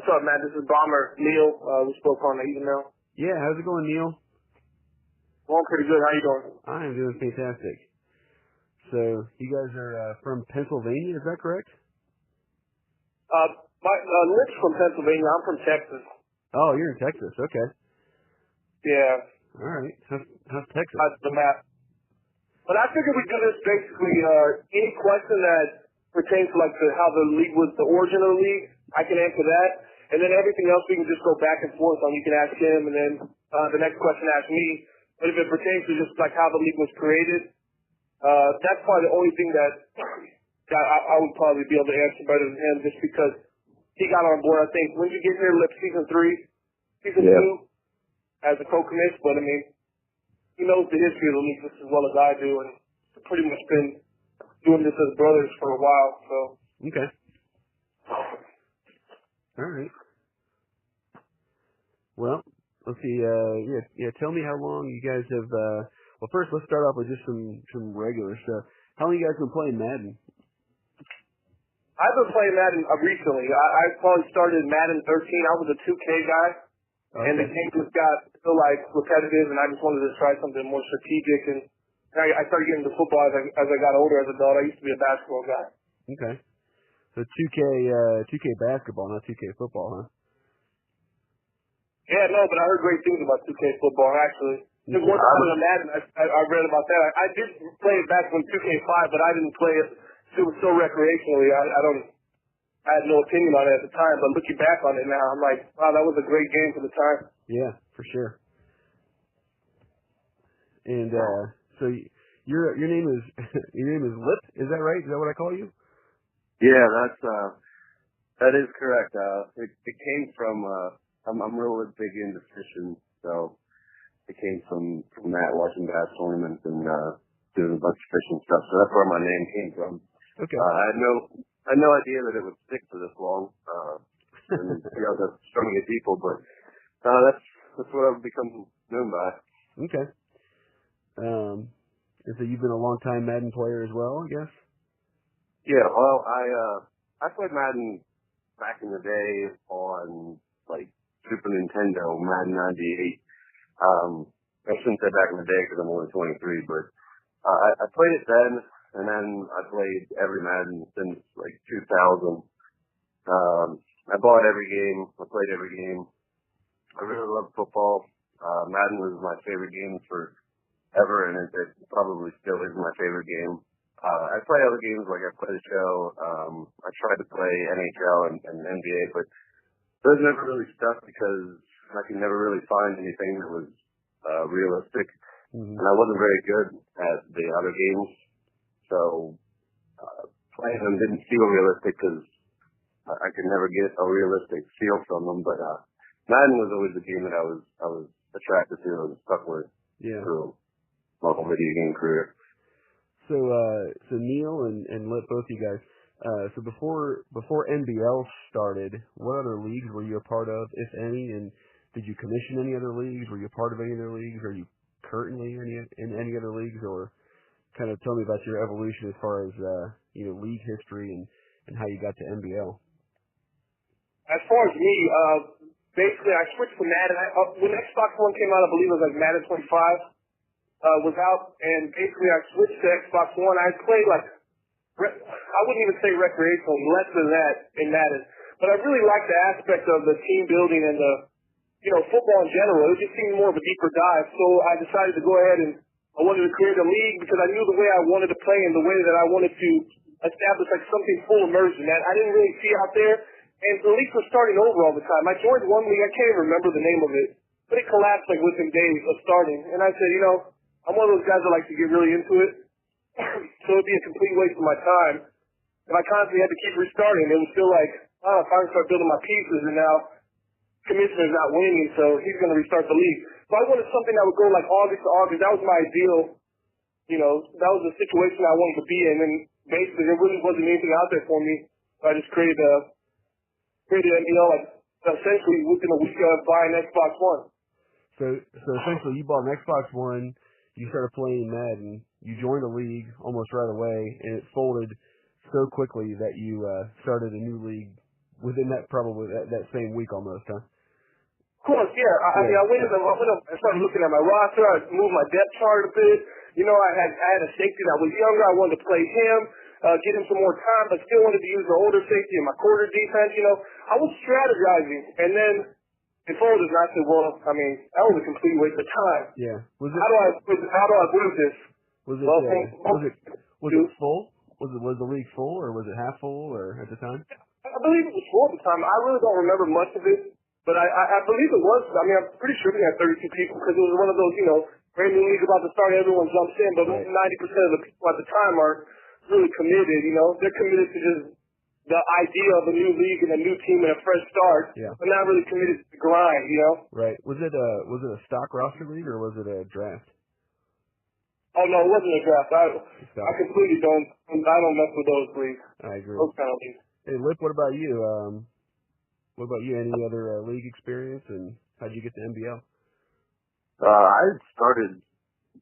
What's up, man? This is Bomber Neil. We spoke on the email. Yeah, how's it going, Neil? Going pretty good. How you doing? I am doing fantastic. So, you guys are from Pennsylvania, is that correct? Nick's from Pennsylvania. I'm from Texas. Oh, you're in Texas. Okay. Yeah. All right. How's Texas? That's the map. But I figured we'd do this basically, any question that pertains to like how the league was, the origin of the league, I can answer that. And then everything else we can just go back and forth on. You can ask him, and then the next question ask me. But if it pertains to just like how the league was created, that's probably the only thing that I would probably be able to answer better than him, just because he got on board. I think when you get here, season 2 as a co-commiss. But I mean, he knows the history of the league just as well as I do, and pretty much been doing this as brothers for a while. So okay. All right. Well, let's see. Tell me how long you guys have. Well, first let's start off with just some regular stuff. How long you guys been playing Madden? I've been playing Madden recently. I probably started Madden 13. I was a 2K guy, and the game just got so like repetitive, and I just wanted to try something more strategic. And I started getting into football as I got older as an adult. I used to be a basketball guy. Okay. So 2K basketball, not 2K football, huh? Yeah, no, but I heard great things about 2K football, actually. There's one time in Madden, I read about that. I did play it back when 2K5, but I didn't play it. It was so recreationally. I had no opinion on it at the time, but looking back on it now, I'm like, wow, that was a great game for the time. Yeah, for sure. And so your name is Lip, is that right? Is that what I call you? Yeah, that is correct. It came from I'm really big into fishing, so it came from that, watching bass tournaments and doing a bunch of fishing stuff. So that's where my name came from. Okay. I had no idea that it would stick for this long. And that's so many people, but that's what I've become known by. Okay. And so you've been a long time Madden player as well, I guess? Yeah, well, I played Madden back in the day on like Super Nintendo, Madden 98. I shouldn't say back in the day because I'm only 23, but I played it then, and then I played every Madden since like 2000. I bought every game. I played every game. I really love football. Madden was my favorite game forever, and it probably still is my favorite game. I play other games, like I play the show. I tried to play NHL and NBA, but those never really stuck because I could never really find anything that was realistic. Mm-hmm. And I wasn't very good at the other games. So playing them didn't feel realistic because I could never get a realistic feel from them. But Madden was always the game that I was attracted to and stuck with through my whole video game career. So Neil and let both you guys. So before NBL started, what other leagues were you a part of, if any? And did you commission any other leagues? Were you a part of any other leagues? Are you currently in any other leagues? Or kind of tell me about your evolution as far as league history and how you got to NBL. As far as me, basically I switched to Madden. When Xbox One came out, I believe it was like Madden 25. Was out, and basically I switched to Xbox One. I played I wouldn't even say recreationally, less than that in Madden. But I really liked the aspect of the team building and the, football in general. It just seemed more of a deeper dive. So I decided to go ahead and I wanted to create a league because I knew the way I wanted to play and the way that I wanted to establish like something full immersion that I didn't really see out there. And the leagues were starting over all the time. I joined one league, I can't even remember the name of it, but it collapsed like within days of starting. And I said, I'm one of those guys that likes to get really into it. So it'd be a complete waste of my time. And I constantly had to keep restarting. It was still like, if I start building my pieces and now commissioner's not winning, so he's going to restart the league. So I wanted something that would go like August to August. That was my ideal, that was the situation I wanted to be in. And basically there really wasn't anything out there for me. So I just created NBL like essentially within a week of buying Xbox One. So essentially you bought an Xbox One. You started playing Madden, you joined a league almost right away, and it folded so quickly that you started a new league within that probably that same week almost, huh? Of course, yeah. I mean, I went up and started looking at my roster. I moved my depth chart a bit. You know, I had a safety that was younger. I wanted to play him, get him some more time, but still wanted to use the older safety in my quarter defense. You know, I was strategizing, and then it folded, and I said, well, I mean, that was a complete waste of time. Yeah. How do I lose this? Was it full? Was the league full, or was it half full, or at the time? I believe it was full at the time. I really don't remember much of it, but I believe it was. I mean, I'm pretty sure we had 32 people because it was one of those, you know, brand new league about to start, everyone jumps in, but 90% of the people at the time are really committed. You know, they're committed to just the idea of a new league and a new team and a fresh start, but not really committed to the grind. You know. Right. Was it a stock roster league or was it a draft? Oh no, it wasn't a draft. I completely don't. I don't mess with those leagues. I agree. Those kind of leagues. Hey, Lip, what about you? What about you? Any other league experience, and how'd you get to NBL? I started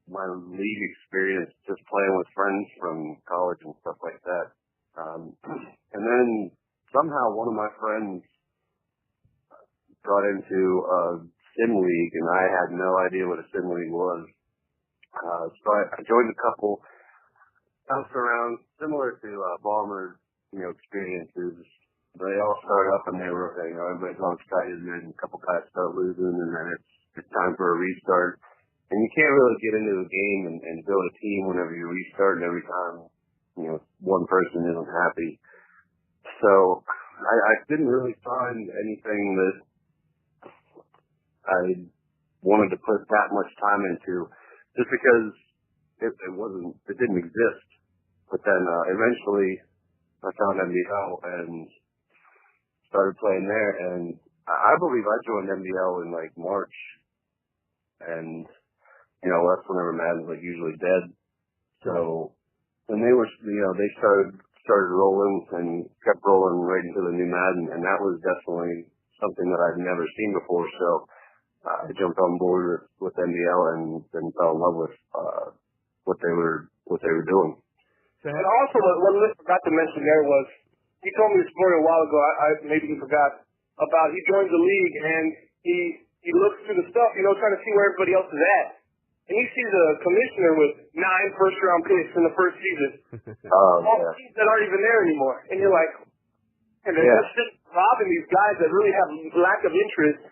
my league experience just playing with friends from college and stuff like that. And then somehow one of my friends got into a sim league, and I had no idea what a sim league was. So I joined a couple, bounced around, similar to Ballmer's, experiences. They all start up and they were, everybody's all excited, and then a couple guys start losing, and then it's time for a restart. And you can't really get into the game and build a team whenever you restart, and every time, one person isn't happy. So I didn't really find anything that I wanted to put that much time into, just because it didn't exist. But then eventually I found NBL and started playing there, and I believe I joined NBL in like March, and that's whenever Madden's like usually dead. So when they were, they started rolling and kept rolling right into the new Madden, and that was definitely something that I'd never seen before. So I jumped on board with NBL and then fell in love with what they were doing. And also, what Liz forgot to mention there was, he told me a story a while ago, maybe he forgot, about he joins the league and he looks through the stuff, trying to see where everybody else is at. And he sees a commissioner with 9 first-round picks in the first season. All the teams that aren't even there anymore. And you're like, and they're just robbing these guys that really have lack of interest.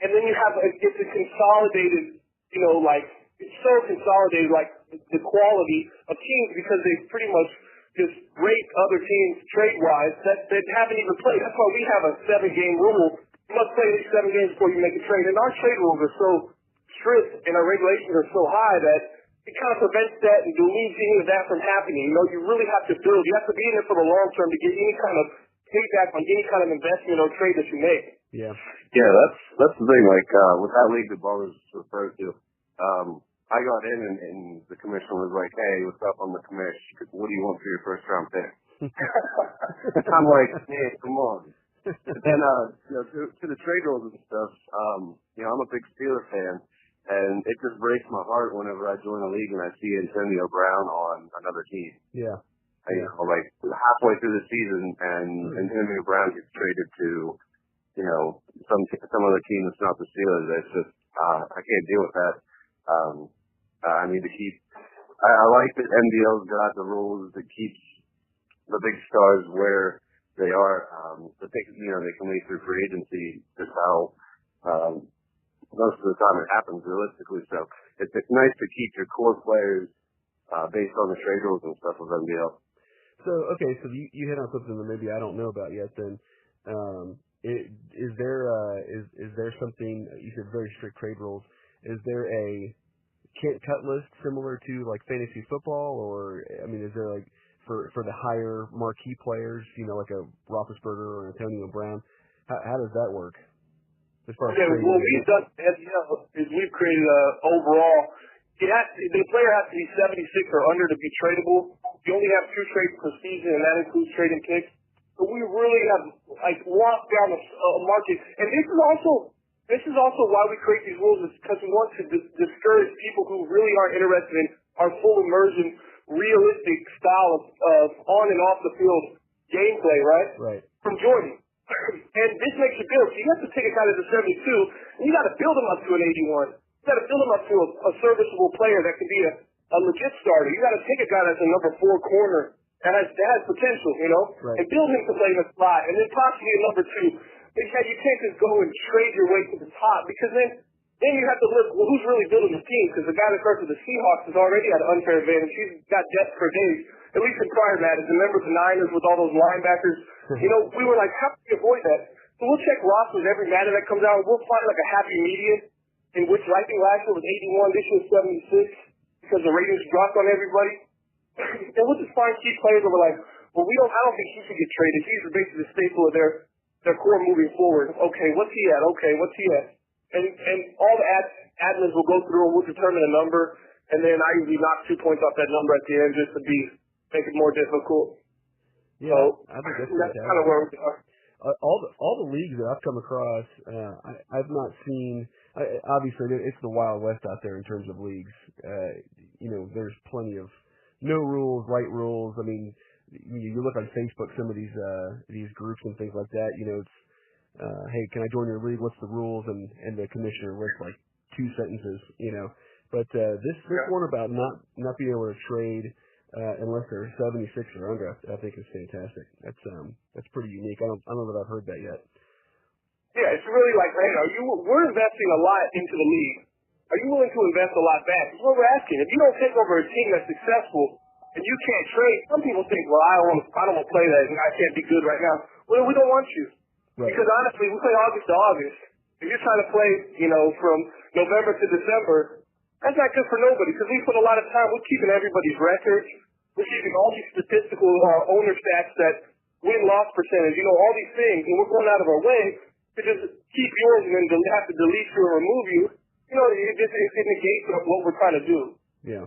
And then you have, it's a consolidated, it's so consolidated, like the quality of teams, because they pretty much just rate other teams trade-wise that haven't even played. That's why we have a 7-game rule. You must play at least 7 games before you make a trade. And our trade rules are so strict and our regulations are so high that it kind of prevents that and deludes any of that from happening. You really have to build. You have to be in it for the long term to get any kind of payback on any kind of investment or trade that you make. Yeah. Yeah, that's the thing. Like with that league that Ball was referred to, I got in and the commissioner was like, "Hey, what's up? I'm the commissioner. What do you want for your first round pick?" I'm like, "Hey, come on." And to the trade rules and stuff, I'm a big Steelers fan, and it just breaks my heart whenever I join a league and I see Antonio Brown on another team. Yeah. Like halfway through the season, and Antonio Brown gets traded to, some other team that's not the Steelers. It's just I can't deal with that. I need to keep. I like that NBL's got the rules that keeps the big stars where they are. That they can leave through free agency. Just how most of the time it happens realistically. So it's nice to keep your core players based on the trade rules and stuff with NBL. So you hit on something that maybe I don't know about yet. Then is there something, you said very strict trade rules? Is there a can't cut list similar to like fantasy football, or is there like for the higher marquee players, like a Roethlisberger or Antonio Brown? How does that work? As far as what we've done is we've created overall. The player has to be 76 or under to be tradable. You only have 2 trades per season, and that includes trading picks. So we really have locked down a market, and this is also why we create these rules, is because we want to discourage people who really aren't interested in our full immersion, realistic style of on and off the field gameplay, right? Right. From joining. And this makes you build. So you have to take a guy that's a 72, and you got to build him up to an 81. You got to build him up to a serviceable player that can be a legit starter. You got to take a guy that's a number 4 corner that has potential, right. and build him to play in the slot, and then possibly a number 2. Because you can't just go and trade your way to the top, because then you have to look, well, who's really building the team? Because the guy that starts with the Seahawks is already at an unfair advantage. He's got depth for days, at least in prior Madden. Remember the Niners with all those linebackers? We were like, how can we avoid that? So we'll check rosters every Madden that comes out, and we'll find like a happy median, in which I think last year was 81, this year was 76, because the ratings dropped on everybody. And we'll just find key players that we're like, well, I don't think he should get traded. He's basically the staple of their core moving forward. Okay, what's he at? Okay, what's he at? And all the admins will go through and we'll determine a number, and then I usually knock 2 points off that number at the end just to make it more difficult. Yeah, so I think that's kind of where we are. All the leagues that I've come across, I've not seen. Obviously, it's the Wild West out there in terms of leagues. There's plenty of no rules, right rules. I mean, you look on Facebook, some of these groups and things like that. It's hey, can I join your league? What's the rules? And the commissioner lists like 2 sentences. But this one about not being able to trade unless they're 76 or under, I think is fantastic. That's pretty unique. I don't know that I've heard that yet. Yeah, it's really like, hey, we're investing a lot into the league. Are you willing to invest a lot back? That's what we're asking. If you don't take over a team that's successful and you can't trade, some people think, well, I don't want to play that and I can't be good right now. Well, we don't want you. Right. Because honestly, we play August to August. If you're trying to play, from November to December, that's not good for nobody because we put a lot of time. We're keeping everybody's records. We're keeping all these statistical owner stats that win-loss percentage, all these things, and we're going out of our way to just keep yours and then have to delete you or remove you. It negates what we're trying to do. Yeah.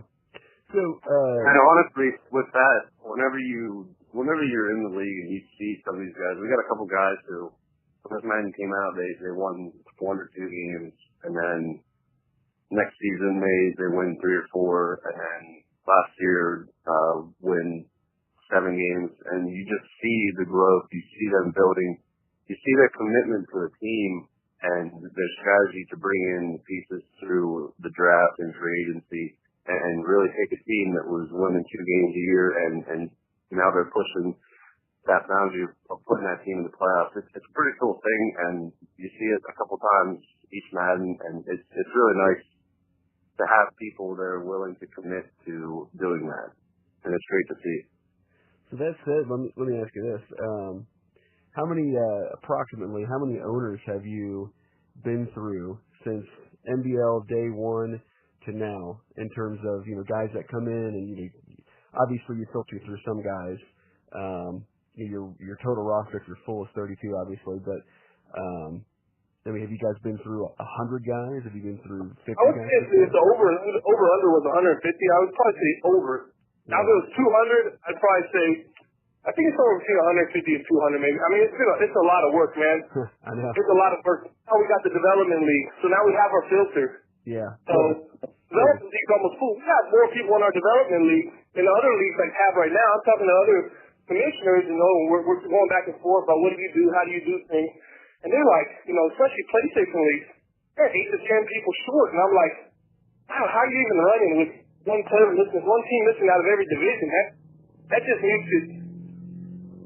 So, and honestly, with that, whenever you're in the league and you see some of these guys, we got a couple guys who, when this Madden came out, they won 1 or 2 games, and then next season they win 3 or 4, and then last year win 7 games, and you just see the growth, you see them building, you see their commitment to the team and their strategy to bring in pieces through the draft and free agency and really take a team that was winning 2 games a year and now they're pushing that boundary of putting that team in the playoffs. It's a pretty cool thing, and you see it a couple times each Madden, and it's really nice to have people that are willing to commit to doing that, and it's great to see. So that said, let me ask you this: approximately how many owners have you been through since NBL day 1 to now, in terms of guys that come in and obviously you filter through some guys. Your total roster, if you're full, is 32, obviously, but have you guys been through 100 guys? Have you been through 50 guys? I would say if the over-under was 150, I would probably say over. Now, if it was 200, I'd probably say, I think it's somewhere between 150 and 200 maybe. I mean, it's a lot of work, man. I know. It's a lot of work. Now we got the development league, so now we have our filter. Yeah. So, development league's almost full. We have more people in our development league than the other leagues like have right now. I'm talking to other commissioners, we're going back and forth about what do you do, how do you do things. And they're like, especially PlayStation leagues, they're 8 to 10 people short. And I'm like, wow, how are you even running with one team missing out of every division? That just makes it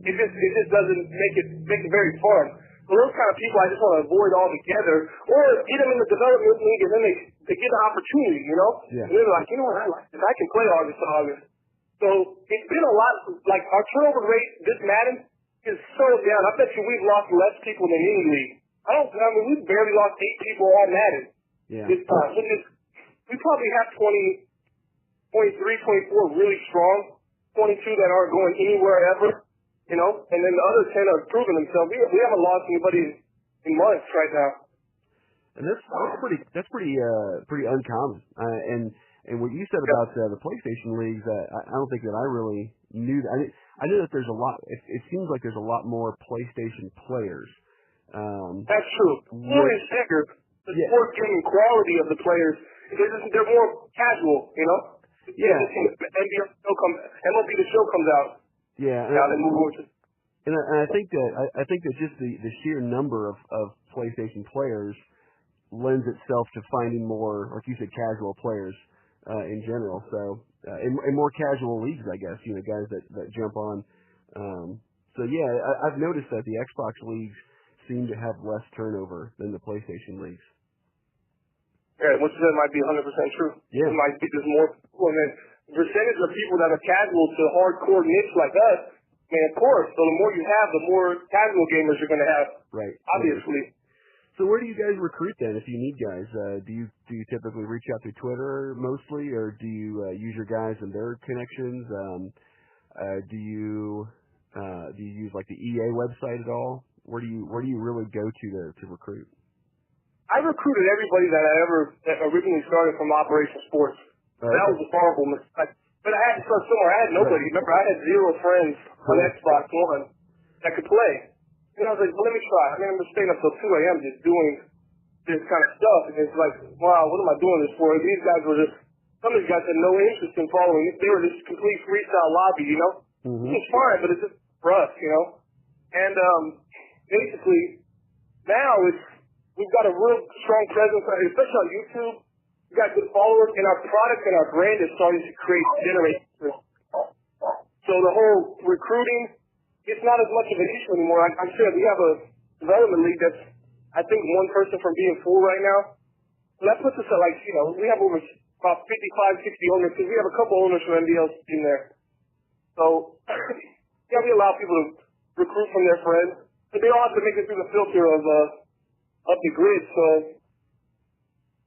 just doesn't make it very fun. So those kind of people I just want to avoid altogether, or get them in the development league and then they get an opportunity, Yeah. And they're like, what, I like this. I can play August to August. So it's been a lot, like our turnover rate this Madden is so down. I bet you we've lost less people than any league. We've barely lost 8 people all Madden. Yeah. This time. We probably have 20, 23, 24 really strong, 22 that aren't going anywhere ever, and then the other 10 are proving themselves. We haven't lost anybody in months right now. And that's pretty uncommon. And what you said about the PlayStation leagues, I don't think that I really knew that. I knew that there's a lot. It seems like there's a lot more PlayStation players. That's true. More is bigger. The sports gaming quality of the players, they're more casual, Yeah. MLB The Show comes out. Yeah. Now they move over to. And I think that just the sheer number of PlayStation players lends itself to finding more, like you said, casual players in general. So in more casual leagues, I guess, guys that jump on. So yeah, I've noticed that the Xbox leagues seem to have less turnover than the PlayStation leagues. Yeah, which that might be 100% true. Yeah. It might be just more people, and then the percentage of people that are casual to hardcore niche like us, of course. So the more you have, the more casual gamers you're going to have. Right. Obviously. So where do you guys recruit then? If you need guys, do you typically reach out through Twitter mostly, or do you use your guys and their connections? Do you use like the EA website at all? Where do you really go to recruit? I recruited everybody that originally started from Operation Sports. Okay. That was a horrible mistake. But I had to start somewhere. I had nobody. Right. Remember, I had 0 friends on Xbox One that could play. And I was like, well, let me try. I remember staying up till 2 a.m. just doing this kind of stuff. And it's like, wow, what am I doing this for? These guys were just, some of these guys had no interest in following it. They were just complete freestyle lobby, Mm-hmm. It's fine, but it's just for us, And basically, now we've got a real strong presence, especially on YouTube. We've got good followers, and our product and our brand is starting to generate. So the whole recruiting, it's not as much of an issue anymore. I'm sure we have a development league that's, I think, one person from being full right now. So that puts us at we have over about 55, 60 owners, because we have a couple owners from NBL's in there. So, yeah, we allow people to recruit from their friends, but they all have to make it through the filter of the grid. So,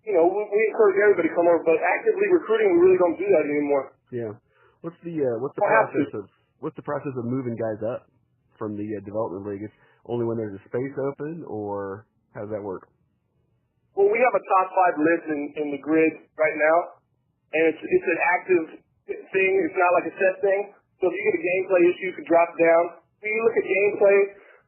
we encourage everybody to come over, but actively recruiting, we really don't do that anymore. Yeah. What's the process of moving guys up from the development league? It's only when there's a space open, or how does that work? Well, we have a top 5 list in the grid right now, and it's an active thing. It's not like a set thing. So if you get a gameplay issue, you can drop down. When you look at gameplay,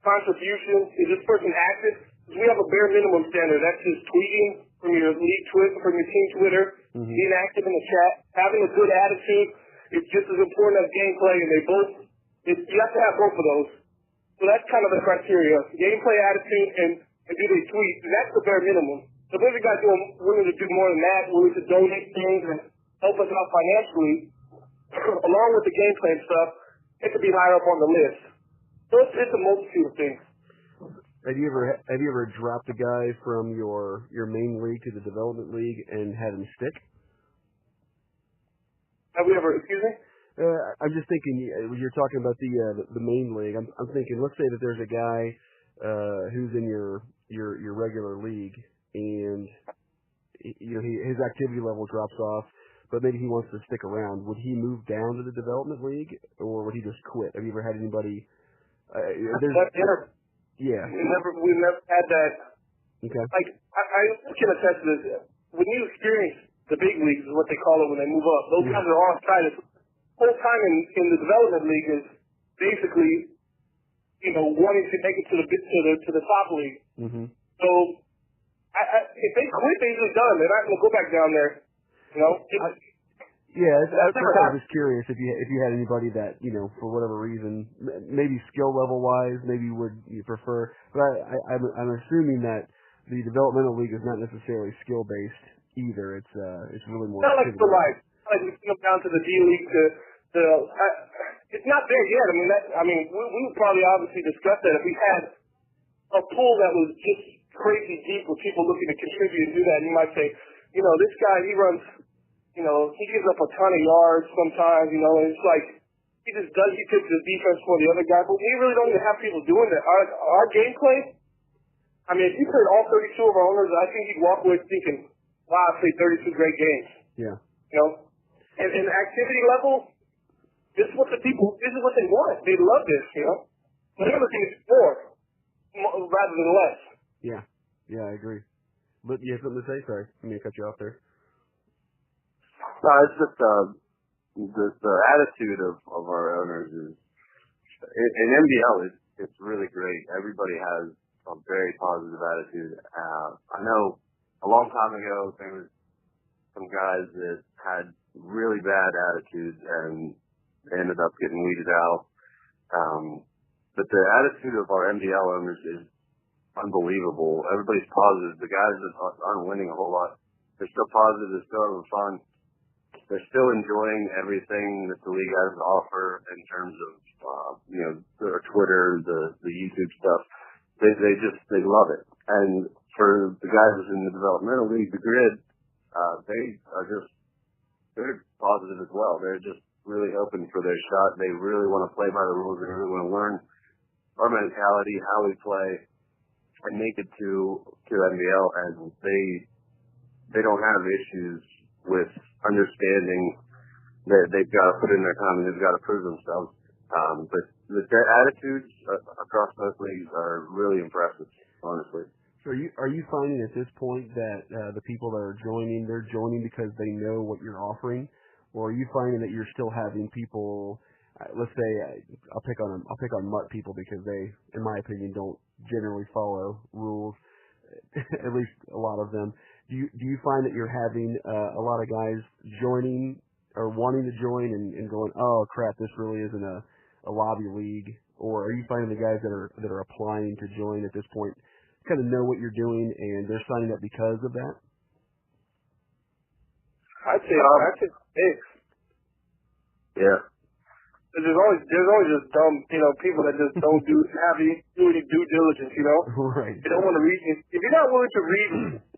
contributions, is this person active? We have a bare minimum standard. That's just tweeting from your league Twitter, from your team Twitter, mm-hmm. being active in the chat, having a good attitude. It's just as important as gameplay, and you have to have both of those. So that's kind of the criteria: gameplay, attitude, and do they tweet? And that's the bare minimum. So if there's a guy willing to do more than that, willing to donate things and help us out financially, along with the gameplay and stuff, it could be higher up on the list. So it's a multitude of things. Have you ever dropped a guy from your main league to the development league and had him stick? Have we ever? Excuse me. I'm just thinking when you're talking about the main league. I'm thinking, let's say that there's a guy who's in your regular league, and his activity level drops off, but maybe he wants to stick around. Would he move down to the development league, or would he just quit? Have you ever had anybody? Yeah. We've never had that. Okay. Like, I can attest to this. When you experience the big leagues, is what they call it when they move up, those guys are on trying to. Whole time in the development league is basically, wanting to make it to the top league. Mm-hmm. So, if they quit, they're usually done. They're not going to go back down there. I was just curious if you had anybody that for whatever reason, maybe skill level wise, maybe you prefer. But I'm assuming that the developmental league is not necessarily skill based either. It's really more. Not like the life. Like we come down to the D League it's not there yet. We would probably obviously discuss that if we had a pool that was just crazy deep with people looking to contribute and do that. And you might say, this guy, he runs, he gives up a ton of yards sometimes, and it's like he picks the defense for the other guy. But we really don't even have people doing that. Our gameplay, if you played all 32 of our owners, I think you'd walk away thinking, wow, I played 32 great games. Yeah. And the activity level, this is what they want. They love this, They're looking for more rather than less. Yeah. Yeah, I agree. But you have something to say? Sorry, I mean to cut you off there. No, it's just the attitude of our owners is in NBL. It's really great. Everybody has a very positive attitude. I know a long time ago there was some guys that had really bad attitudes and they ended up getting weeded out. but the attitude of our MDL owners is unbelievable. Everybody's positive. The guys that aren't winning a whole lot, they're still positive. They're still having fun. They're still enjoying everything that the league has to offer in terms of, their Twitter, the YouTube stuff. They love it. And for the guys in the developmental league, the grid, they're positive as well. They're just really hoping for their shot. They really want to play by the rules. They really want to learn our mentality, how we play, and make it to NBL. And they don't have issues with understanding that they've got to put in their time and they've got to prove themselves. But their attitudes across both leagues are really impressive, honestly. So are you finding at this point that the people that are joining, they're joining because they know what you're offering, or are you finding that you're still having people? Let's say I'll pick on mutt people because they, in my opinion, don't generally follow rules. At least a lot of them. Do you find that you're having a lot of guys joining or wanting to join and going, oh crap, this really isn't a lobby league? Or are you finding the guys that are applying to join at this point kind of know what you're doing and they're signing up because of that? I'd say mix. Yeah. There's always just dumb, people that just don't do any due diligence, Right. They don't want to read. If you're not willing to read,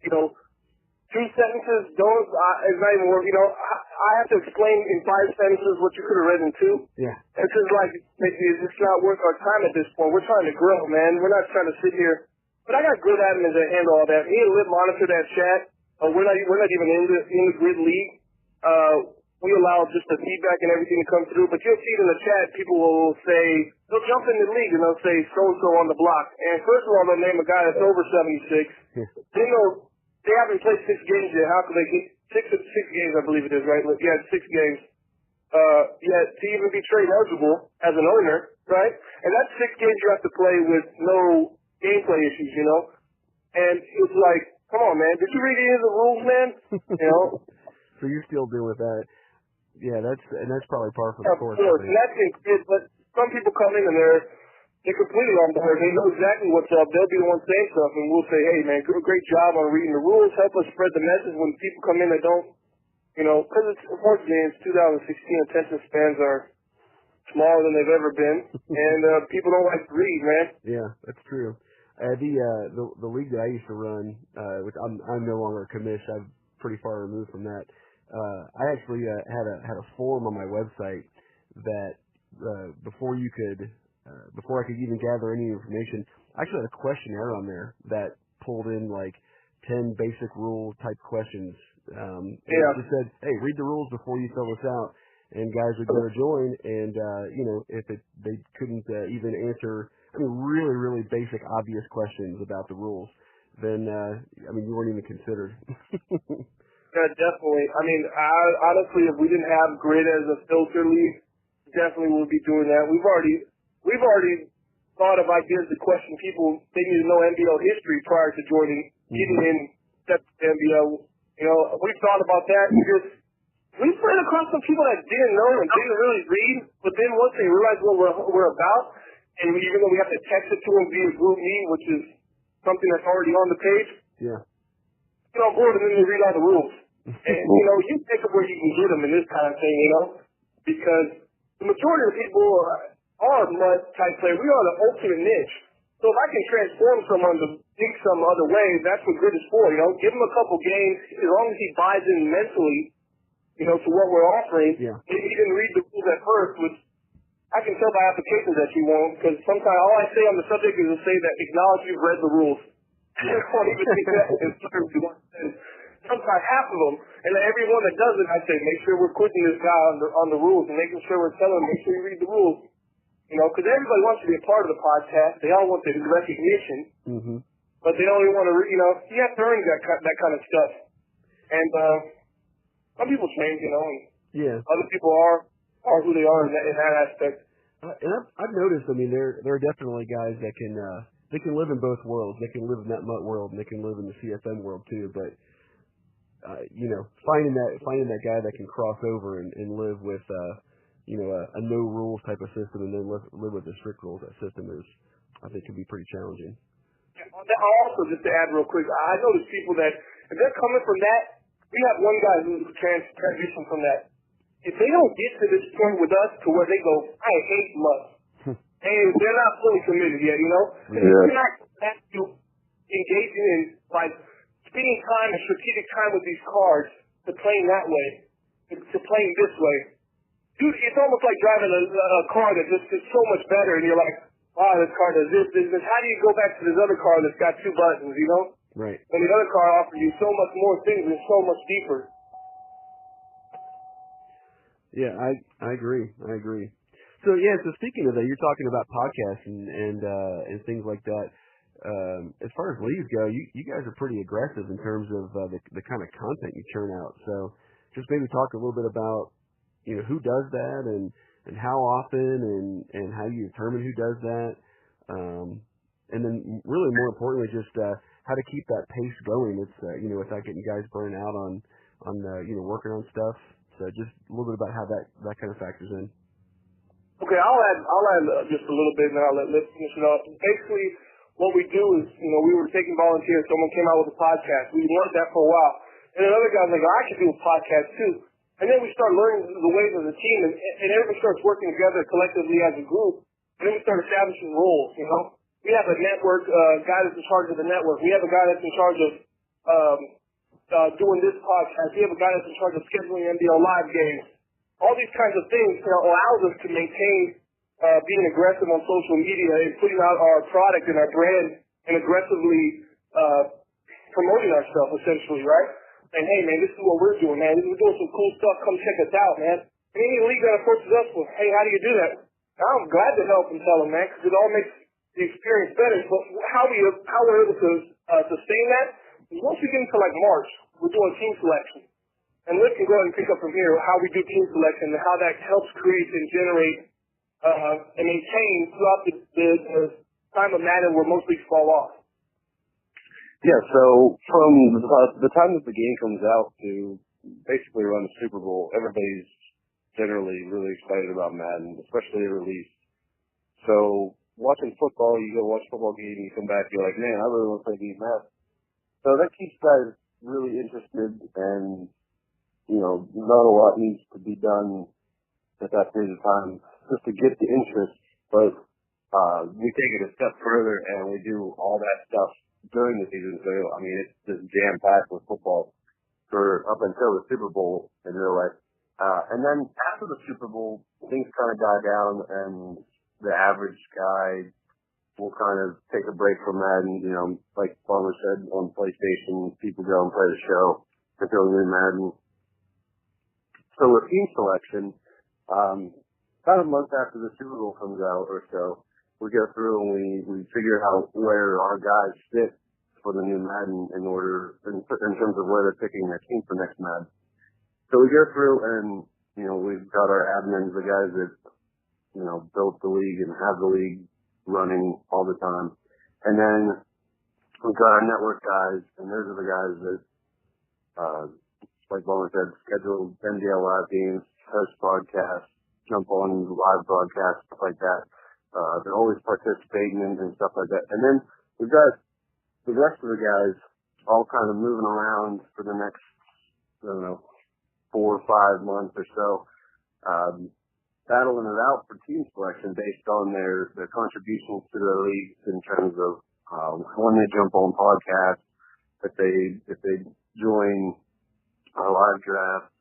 2 sentences, it's not even worth, I have to explain in 5 sentences what you could have read in 2. Yeah. It's just like, it's not worth our time at this point. We're trying to grow, man. We're not trying to sit here. But I got good admins that handle all that. Me and Lip monitor that chat. We're not even in the grid league. We allow just the feedback and everything to come through. But you'll see it in the chat, people will say, they'll jump in the league and they'll say so-and-so on the block. And first of all, they'll name a guy that's over 76. Then they haven't played 6 games yet. How can they get 6 games, I believe it is, right? Yeah, 6 games. Yet to even be trade eligible as an owner, right? And that's 6 games you have to play with no gameplay issues, And it's like, come on, man. Did you read any of the rules, man? So you're still doing that. Yeah, that's probably par for the course. Of course, and that's it. But some people come in and they're completely on board. They know exactly what's up. They'll be the ones saying stuff, and we'll say, hey, man, great job on reading the rules. Help us spread the message when people come in that don't, because unfortunately, it's 2016, attention spans are smaller than they've ever been, and people don't like to read, man. Yeah, that's true. The league that I used to run, which I'm no longer a commish, I'm pretty far removed from that. I actually had a form on my website that before I could even gather any information, I actually had a questionnaire on there that pulled in like 10 basic rule type questions. It just said, hey, read the rules before you fill this out. And guys would go to join, and if they couldn't even answer, really, really basic, obvious questions about the rules, then you weren't even considered. Yeah, definitely. Honestly, if we didn't have grid as a filter league, definitely would be doing that. We've already thought of ideas to question people. They need to know NBL history prior to joining, getting in step to NBL. We've thought about that because we ran across some people that didn't know and didn't really read, but then once they realized what we're about, and even though we have to text it to them via group meet, which is something that's already on the page, get on board and then you read all the rules. And, you take it where you can get them in this kind of thing, because the majority of people are mud type players. We are the ultimate niche. So if I can transform someone to think some other way, that's what grid is for, Give him a couple games, as long as he buys in mentally, to what we're offering. Yeah. Maybe he didn't read the rules at first, which I can tell by applications that you won't, because sometimes all I say on the subject is to say that acknowledge you've read the rules. I won't even think that in terms of sometimes half of them, and then every one that does it, I say, make sure we're quitting this guy on the rules and making sure we're telling him, make sure you read the rules. Because everybody wants to be a part of the podcast. They all want the recognition, but they don't even want to, you have to earn that kind of stuff. And some people change, and other people are who they are in that aspect. And I've noticed, there are definitely guys that can they can live in both worlds. They can live in that MUT world, and they can live in the CFM world too. But finding that guy that can cross over and live with a no rules type of system and then live with the strict rules. That system is, I think, can be pretty challenging. I'll also, just to add real quick, I know there's people that, if they're coming from that, we have one guy who's transitioned from that. If they don't get to this point with us to where they go, I hate must, and they're not fully committed yet, Yeah. They're not engaging in, like, spending time and strategic time with these cards to playing that way, to playing this way. Dude, it's almost like driving a car that just is so much better, and you're like, wow, this car does this. How do you go back to this other car that's got 2 buttons, Right. And the other car offers you so much more things and so much deeper. Yeah, I agree. So speaking of that, you're talking about podcasts and things like that. As far as leagues go, you guys are pretty aggressive in terms of the kind of content you churn out. So just maybe talk a little bit about who does that and how often and how you determine who does that, and then really more importantly, just how to keep that pace going. It's without getting guys burned out on working on stuff. So just a little bit about how that kind of factors in. Okay, I'll add just a little bit, and then I'll let Liz finish it off. Basically, what we do is, we were taking volunteers. Someone came out with a podcast. We learned that for a while, and another guy's like, I could do a podcast too. And then we start learning the ways of the team, and everybody starts working together collectively as a group. And then we start establishing roles. We have a network guy that's in charge of the network. We have a guy that's in charge of doing this podcast. We have a guy that's in charge of scheduling NBL live games. All these kinds of things allows us to maintain being aggressive on social media and putting out our product and our brand and aggressively promoting ourselves, essentially, right? And hey, man, this is what we're doing, man. We're doing some cool stuff. Come check us out, man. And any league that approaches us with, hey, how do you do that? I'm glad to help and tell them, man, because it all makes the experience better. But how we're able to sustain that is once we get into like March, we're doing team selection. And Liz can go ahead and pick up from here how we do team selection and how that helps create and generate and maintain throughout the time of Madden where most leagues fall off. Yeah, so from the time that the game comes out to basically around the Super Bowl, everybody's generally really excited about Madden, especially the release. So watching football, you go watch a football game, you come back, you're like, man, I really want to play game Madden. So that keeps guys really interested, and not a lot needs to be done at that period of time just to get the interest. But we take it a step further, and we do all that stuff during the season. So it's just jam-packed with football for up until the Super Bowl in real life. And then after the Super Bowl, things kind of die down, and the average guy will kind of take a break from Madden. Like Farmer said, on PlayStation, people go and play the show until new Madden. So with team selection, about a month after the Super Bowl comes out or so, we go through and we figure out where our guys fit for the new Madden in terms of where they're picking their team for next Madden. So we go through and, we've got our admins, the guys that, built the league and have the league running all the time. And then we've got our network guys, and those are the guys that, like Bowman said, schedule NBL live games, host podcasts, jump on live broadcasts, stuff like that. They're always participating and stuff like that. And then we've got the rest of the guys all kind of moving around for the next, 4 or 5 months or so, battling it out for team selection based on their contributions to the leagues in terms of when they jump on podcasts, if they join our live draft,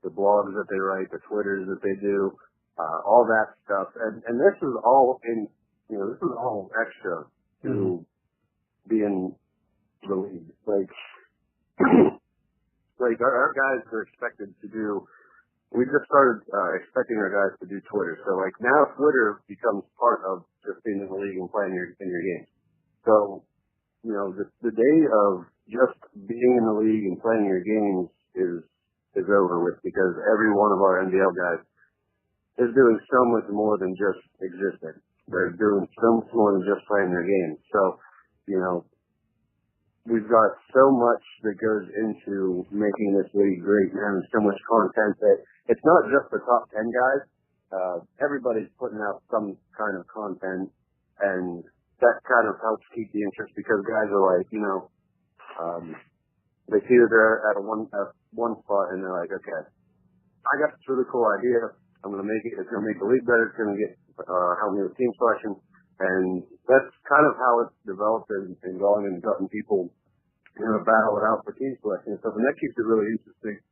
the blogs that they write, the Twitters that they do, all that stuff. And this is all this is all extra to being the league. Like our guys are expected to do, we just started expecting our guys to do Twitter. So like now Twitter becomes part of just being in the league and playing in your games. So, the day of just being in the league and playing your games is over with, because every one of our NBL guys is doing so much more than just existing. They're doing so much more than just playing their games. So, we've got so much that goes into making this league great, man, and so much content that it's not just the top 10 guys. everybody's putting out some kind of content, and that kind of helps keep the interest because guys are like, they see that they're at one spot and they're like, okay, I got this really cool idea. I'm going to make it. It's going to make the league better. It's going to help me with team selection. And that's kind of how it's developed and going and gotten people in a battle it out for team selection. So that keeps it really interesting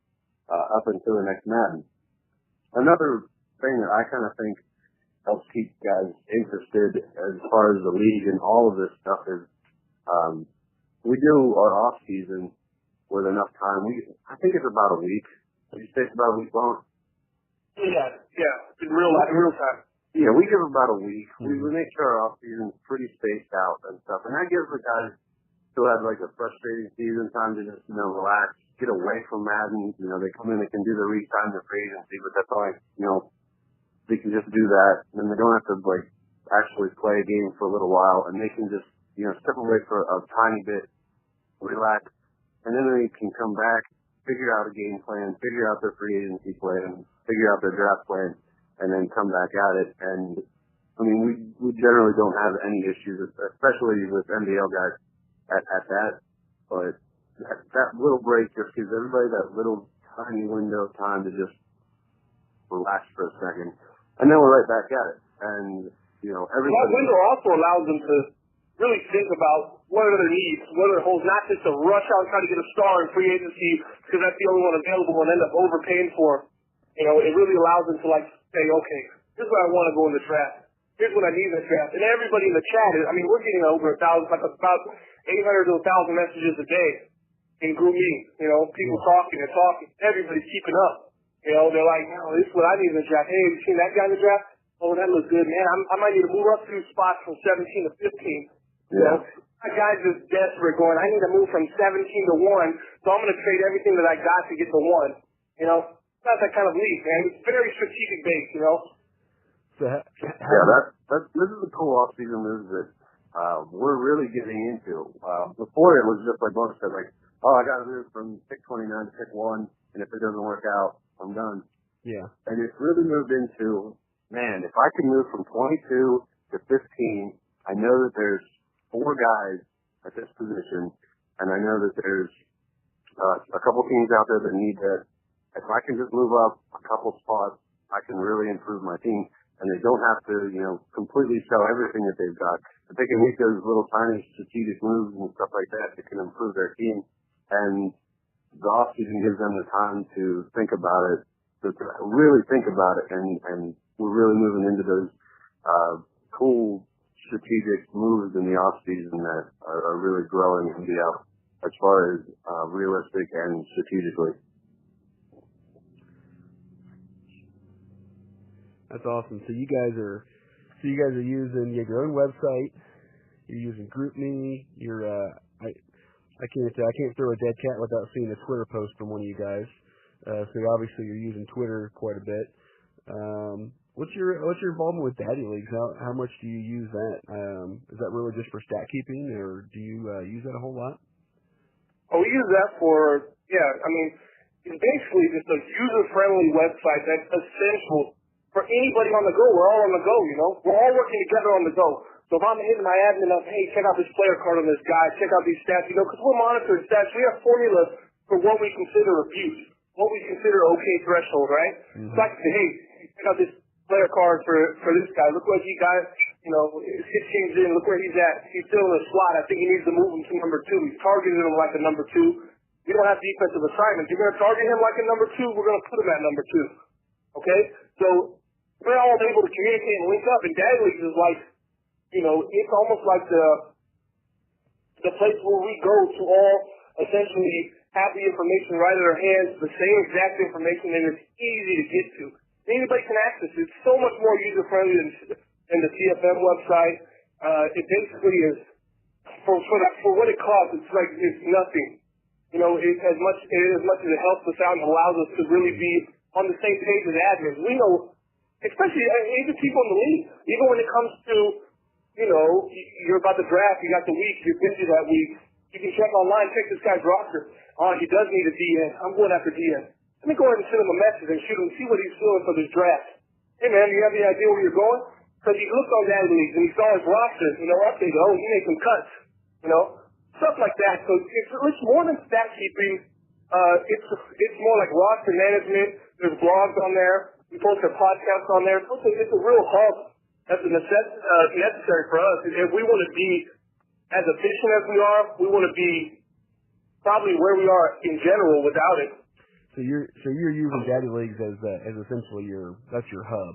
up until the next Madden. Another thing that I kind of think helps keep guys interested as far as the league and all of this stuff is we do our off season with enough time. I think it's about a week. Would you say it's about a week long? Yeah, in real time. Yeah, we give about a week. We make sure our off season's pretty spaced out and stuff, and that gives the guys who have like a frustrating season time to just relax, get away from Madden. They come in, they can do the re-sign their free agency, but that's all. They can just do that, and they don't have to actually play a game for a little while, and they can just step away for a tiny bit, relax, and then they can come back, figure out a game plan, figure out their free agency plan, figure out their draft plan, and then come back at it. And I mean, we generally don't have any issues, especially with NBL guys at that. But that little break just gives everybody that little tiny window of time to just relax for a second, and then we're right back at it. And everybody. That window also allows them to really think about what are their needs, what are their holes, not just to rush out and try to get a star in free agency because that's the only one available and end up overpaying for. It really allows them to say, okay, here's what I want to go in the draft. Here's what I need in the draft. And everybody in the chat we're getting over 1,000, about 800 to 1,000 messages a day in group meetings. People talking and talking. Everybody's keeping up. They're like, this is what I need in the draft. Hey, have you seen that guy in the draft? Oh, that looks good, man. I might need to move up 2 spots from 17 to 15. That guy's just desperate going, I need to move from 17 to 1, so I'm going to trade everything that I got to get to 1. It's not that kind of league, man. It's very strategic based, So this is a cool off-season move that we're really getting into. Before it was just like most said, I got to move from pick 29 to pick 1, and if it doesn't work out, I'm done. Yeah. And it's really moved into, man, if I can move from 22 to 15, I know that there's 4 guys at this position, and I know that there's a couple teams out there that need that. If I can just move up a couple spots, I can really improve my team, and they don't have to, completely sell everything that they've got. If they can make those little tiny strategic moves and stuff like that, it can improve their team. And the offseason gives them the time to think about it, to really think about it, and we're really moving into those cool strategic moves in the offseason that are really growing NBL as far as realistic and strategically. That's awesome. So you guys are using your own website. You're using GroupMe. You're I can't throw a dead cat without seeing a Twitter post from one of you guys. So obviously you're using Twitter quite a bit. What's your involvement with Daddy Leagues? How much do you use that? Is that really just for stat keeping, or do you use that a whole lot? Oh, we use that for it's basically just a user-friendly website that's essential for anybody on the go. We're all on the go, We're all working together on the go. So if I'm hitting my admin up, hey, check out this player card on this guy, check out these stats, because we're monitoring stats. We have formulas for what we consider abuse, what we consider okay threshold, right? Mm-hmm. So I can say, hey, check out this player card for this guy. Look what he got, 6 games in, look where he's at. He's still in the slot. I think he needs to move him to number 2. He's targeted him like a number 2. We don't have defensive assignments. You're going to target him like a number 2, we're going to put him at number 2. Okay? So we're all able to communicate and link up, and Daddy Leagues is like, it's almost like the place where we go to all essentially have the information right at our hands, the same exact information, and it's easy to get to. Anybody can access it. It's so much more user-friendly than the TFM website. It basically is, for what it costs, it's nothing. As much as it helps us out and allows us to really be on the same page as admins. We know, especially even people in the league, even when it comes to, you're about to draft, you got the week, you're busy that week, you can check online, check this guy's roster. He does need a DN. I'm going after DN. Let me go ahead and send him a message and shoot him, see what he's feeling for this draft. hey man, do you have any idea where you're going? Because he looked on Daddy Leagues and he saw his roster, updated, oh, he made some cuts, stuff like that. So it's more than stat keeping. It's more like roster management. There's blogs on there. We post our podcasts on there. So it's a real hub that's necessary for us. If we want to be as efficient as we are, we want to be probably where we are in general without it. So you're using Daddy Leagues as essentially your hub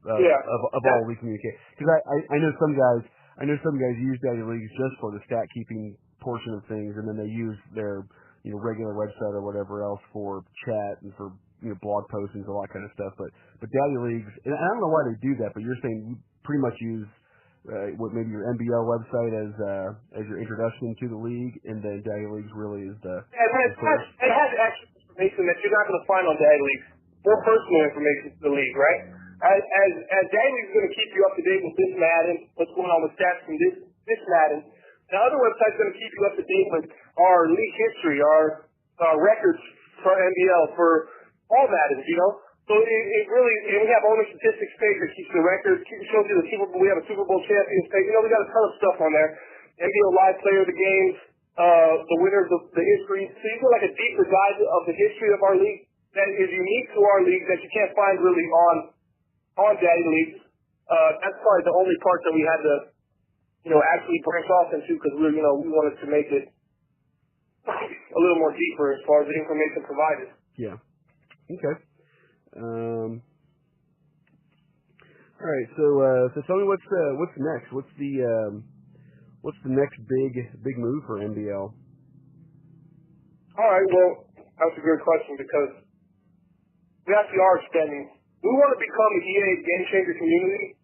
of all we communicate. Because I know some guys use Daddy Leagues just for the stat keeping portion of things, and then they use their regular website or whatever else for chat and for blog postings, all that kind of stuff. But Daddy Leagues, and I don't know why they do that, but you're saying you pretty much use maybe your NBL website as your introduction to the league, and then Daddy Leagues really is the. It has extra information that you're not going to find on Daddy Leagues. More personal information to the league, right? As Daddy Leagues is going to keep you up to date with this Madden, what's going on with stats from this Madden. The other website's going to keep you up to date with our league history, our records for NBL, for all Maddens, So it really, and we have owner statistics page that keeps the records, shows you the Super Bowl. We have a Super Bowl champions page. We got a ton of stuff on there. NBL live player of the games, the winners of the history. So you get like a deeper dive of the history of our league that is unique to our league that you can't find really on Daddy Leagues. That's probably the only part that we had to, actually branch off into because we wanted to make it a little more deeper as far as the information provided. Yeah. Okay. All right. So tell me what's next? What's the next big move for NBL? All right. Well, that's a good question because we actually are expanding. We want to become an EA game changer community.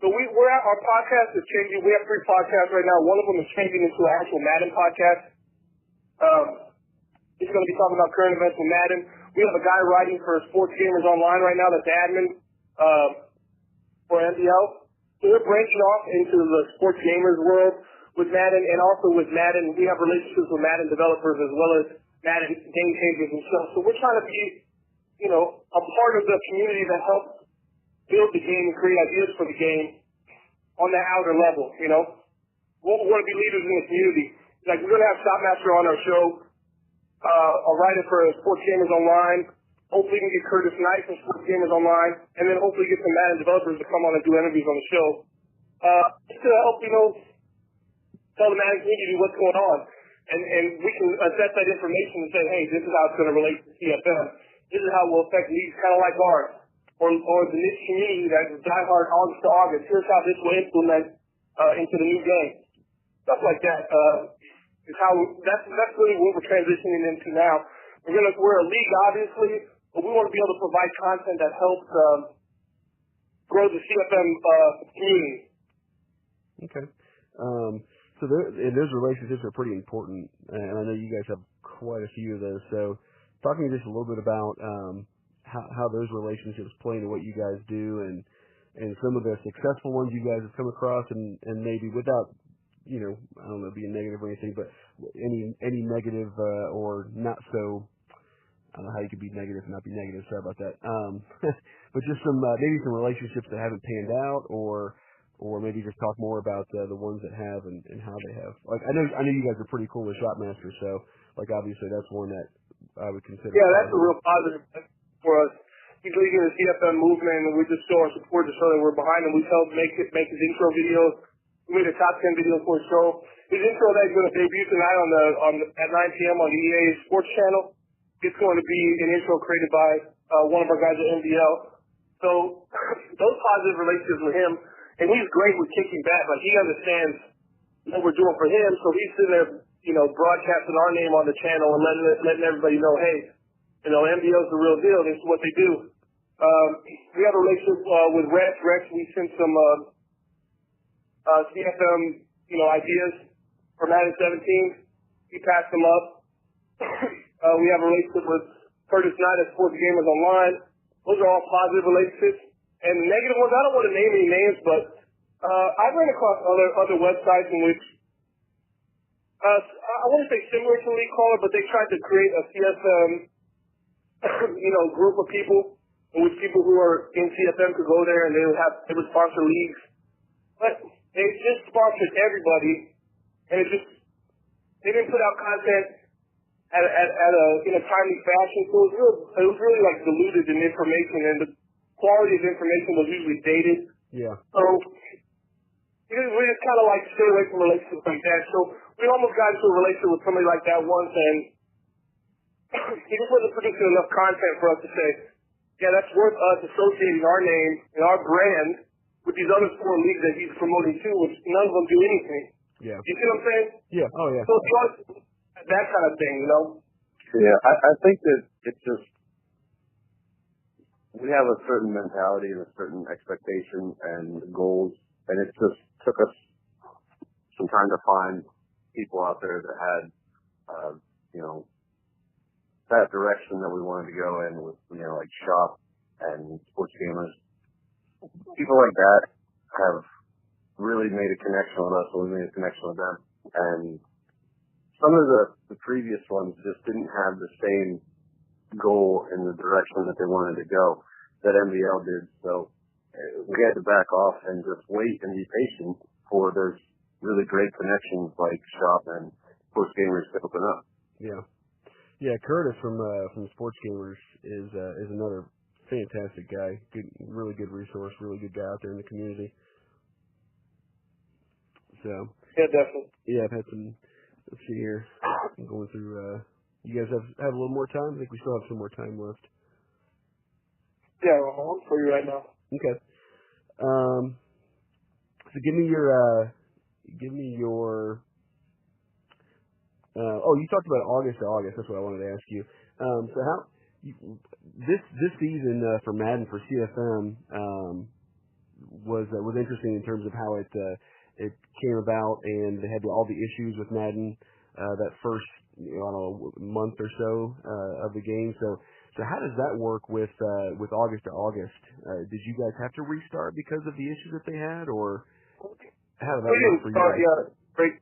So we're at our podcast is changing. We have 3 podcasts right now. One of them is changing into an actual Madden podcast. It's going to be talking about current events with Madden. We have a guy writing for Sports Gamers Online right now that's admin for NBL. So we're branching off into the sports gamers world with Madden, and also with Madden. We have relationships with Madden developers as well as Madden game changers and stuff. So we're trying to be, a part of the community that helps build the game and create ideas for the game on that outer level, We want to be leaders in the community. Like, we're going to have Shopmaster on our show, a writer for Sports Gamers Online. Hopefully we can get Curtis Knight from Sports Gamers Online, and then hopefully get some Madden developers to come on and do interviews on the show. Just to help, tell the Madden community what's going on. And we can assess that information and say, hey, this is how it's going to relate to CFM. This is how it will affect leagues kind of like ours. Or the niche community that is diehard August to August. Here's how this will implement into the new game. Stuff like that. That's really what we're transitioning into now. We're a league, obviously, but we want to be able to provide content that helps grow the CFM community. Okay. So those relationships are pretty important, and I know you guys have quite a few of those. So talk to me just a little bit about how those relationships play into what you guys do, and some of the successful ones you guys have come across, and maybe without, I don't know, being negative or anything, but any negative or not so. I don't know how you could be negative and not be negative. Sorry about that. But just maybe some relationships that haven't panned out, or maybe just talk more about the ones that have and how they have. Like I know you guys are pretty cool with Shopmaster, so obviously that's one that I would consider. Yeah, that's a real positive for us. He's leading the CFM movement, and we just show our support to show that we're behind him. We've helped make his intro videos. We made a top 10 video for his show. His intro that he's going to debut tonight at 9 p.m. on the EA Sports Channel. It's going to be an intro created by one of our guys at NBL. So those positive relationships with him, and he's great with kicking back. Like, he understands what we're doing for him, so he's sitting there, broadcasting our name on the channel and letting everybody know, hey, NBL's the real deal. This is what they do. We have a relationship with Rex. Rex, we sent some CFM, ideas for Madden 17. He passed them up. We have a relationship with Curtis Knight at Sports Gamers Online. Those are all positive relationships. And the negative ones, I don't want to name any names, but I ran across other websites in which I wouldn't say similar to League Caller, but they tried to create a CSM, group of people in which people who are in CFM could go there and they would sponsor leagues. But they just sponsored everybody, and they didn't put out content in a timely fashion. So it was really like diluted in information, and the quality of information was usually dated. Yeah. So we just kind of like stay away from relationships like that. So we almost got into a relationship with somebody like that once, and he just wasn't producing enough content for us to say, yeah, that's worth us associating our name and our brand with these other 4 leagues that he's promoting too, which none of them do anything. Yeah. You see what I'm saying? Yeah. Oh, yeah. So it's like that kind of thing, you know? Yeah, I think that it's just, we have a certain mentality and a certain expectation and goals, and it just took us some time to find people out there that had, that direction that we wanted to go in with, like Shop and Sports Gamers. People like that have really made a connection with us, and we made a connection with them. And some of the previous ones just didn't have the same goal in the direction that they wanted to go that MBL did. So we had to back off and just wait and be patient for those really great connections like Shop and Sports Gamers to open up. Yeah. Yeah, Curtis from Sports Gamers is another fantastic guy. Really good resource, really good guy out there in the community. So yeah, definitely. Yeah, I've had some. Let's see here. I'm going through. You guys have a little more time. I think we still have some more time left. Yeah, I'm for you right now. Okay. So give me your. You talked about August to August. That's what I wanted to ask you. So this season for Madden for CFM was interesting in terms of how it came about, and they had all the issues with Madden that first month or so of the game. So how does that work with August to August? Did you guys have to restart because of the issues that they had, or how did that work for you? Yeah, great.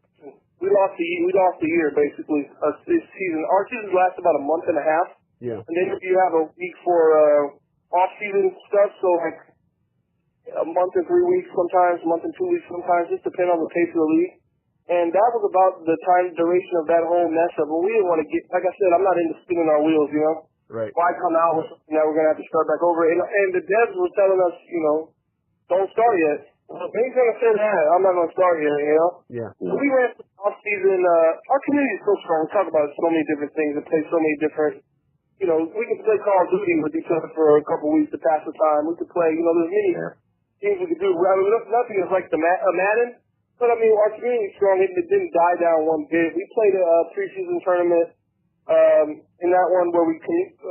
We lost the year basically. This season, our season lasts about a month and a half. Yeah. And then you have a week for off-season stuff, so like a month and 3 weeks sometimes, a month and 2 weeks sometimes, just depending on the pace of the league. And that was about the time duration of that whole mess up. But we didn't want to get, like I said, I'm not into spinning our wheels, you know. Right. Why come out with something that we're going to have to start back over? And the devs were telling us, don't start yet. Well, they ain't going to say that. I'm not going to start yet, you know. Yeah. So we ran off-season. Our community is so strong. We talk about so many different things and play so many different, we can play Call of Duty with each other for a couple weeks to pass the time. We could play, there's many things we could do. I mean, nothing is like the Madden. But, I mean, our community is strong. It didn't die down one bit. We played a preseason tournament in that one where we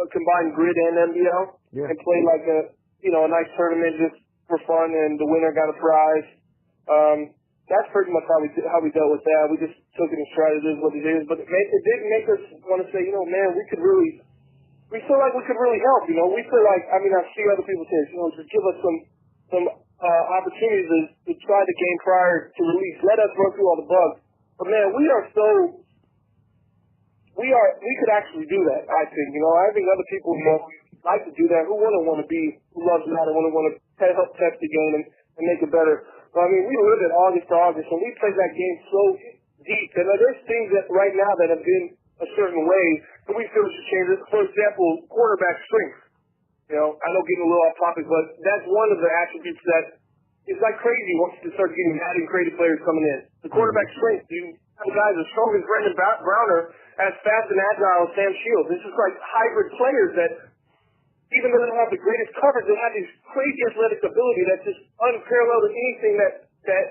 combined Grid and MBL and played like a nice tournament just for fun, and the winner got a prize. That's pretty much how we dealt with that. We just took it in stride. It is what it is. But it didn't make us want to say, man, we feel like we could really help. We feel like, I see other people say, just give us some opportunities to try the game prior to release. Let us run through all the bugs. But man, we could actually do that, I think. I think other people like to do that, who want to be, who loves Madden, want to help test the game and make it better. But I mean, we live in August to August, and we play that game so deep. And there's things that right now that have been a certain way that we feel should change. For example, quarterback strength. I know getting a little off topic, but that's one of the attributes that is like crazy once you start getting Madden creative players coming in. The quarterback strength, you have guys as strong as Brendan Browner, as fast and agile as Sam Shields. This is like hybrid players that, even though they don't have the greatest coverage, they have this crazy athletic ability that's just unparalleled in anything that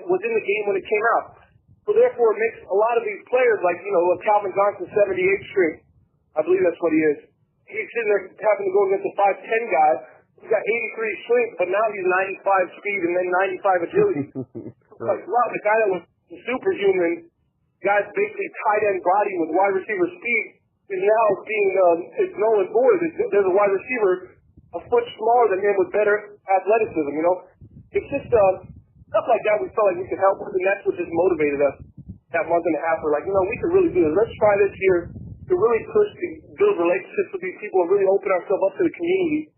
was in the game when it came out. So therefore, it makes a lot of these players like, Calvin Johnson, 78th string. I believe that's what he is. He's sitting there having to go against a 5'10 guy. He's got 83 strength, but now he's 95 speed and then 95 agility. Right. Like, wow, the guy that was superhuman, guy's basically tight end body with wide receiver speed, is now being is null and void. There's a wide receiver a foot smaller than him with better athleticism. It's just stuff like that we felt like we could help with, and that's what just motivated us that month and a half. We're like, we could really do this. Let's try this year to really push to build relationships with these people and really open ourselves up to the community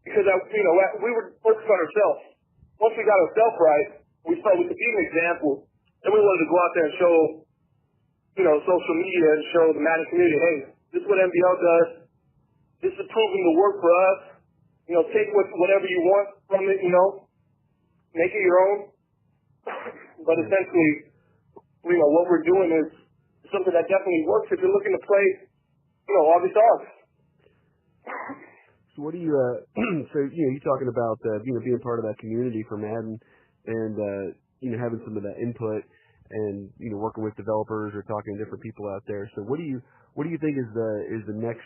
because we were focused on ourselves. Once we got ourselves right, we felt we could be an example. Then we wanted to go out there and show, social media and show the Madden community, hey, this is what NBL does. This is proving to work for us. Take whatever you want from it, make it your own. But essentially, what we're doing is something that definitely works if you're looking to play, August. So what do you, you're talking about, being part of that community for Madden and, having some of that input and, working with developers or talking to different people out there. So what do you think is the next,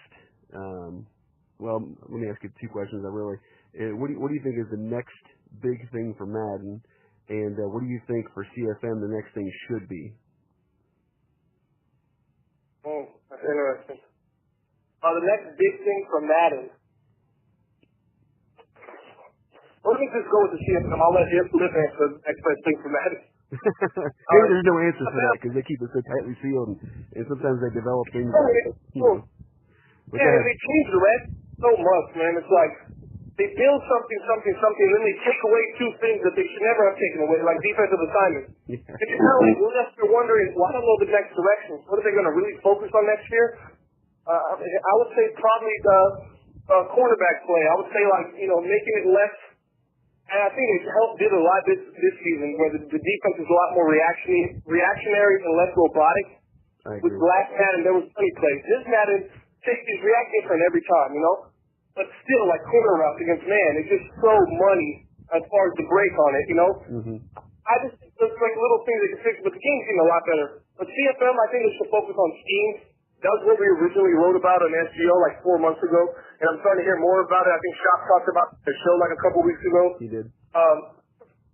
well, let me ask you two questions. What do you think is the next big thing for Madden, and what do you think for CFM the next thing should be? That's interesting. The next big thing for Madden. Let me just go with the CFM. I'll let Liv answer the next best thing for Madden. Maybe there's no answer for that because they keep it so tightly sealed, and sometimes they develop things. Yeah, they change the rest so much, man. It's like they build something, and then they take away two things that they should never have taken away, like defensive assignments. Yeah. And we're just wondering, well, I don't know the next direction. What are they going to really focus on next year? I would say probably the cornerback play. I would say making it less. And I think it did a lot this season, where the defense is a lot more reactionary and less robotic. With last Madden, there was plenty plays. This Madden safeties react different every time, But still, like corner routes against man, it's just so money as far as the break on it, Mm-hmm. I just think there's like little things they can fix, but the game's getting a lot better. But CFM, I think they should focus on schemes. That was what we originally wrote about on SGO like 4 months ago, and I'm starting to hear more about it. I think Shop talked about the show like a couple weeks ago. He did.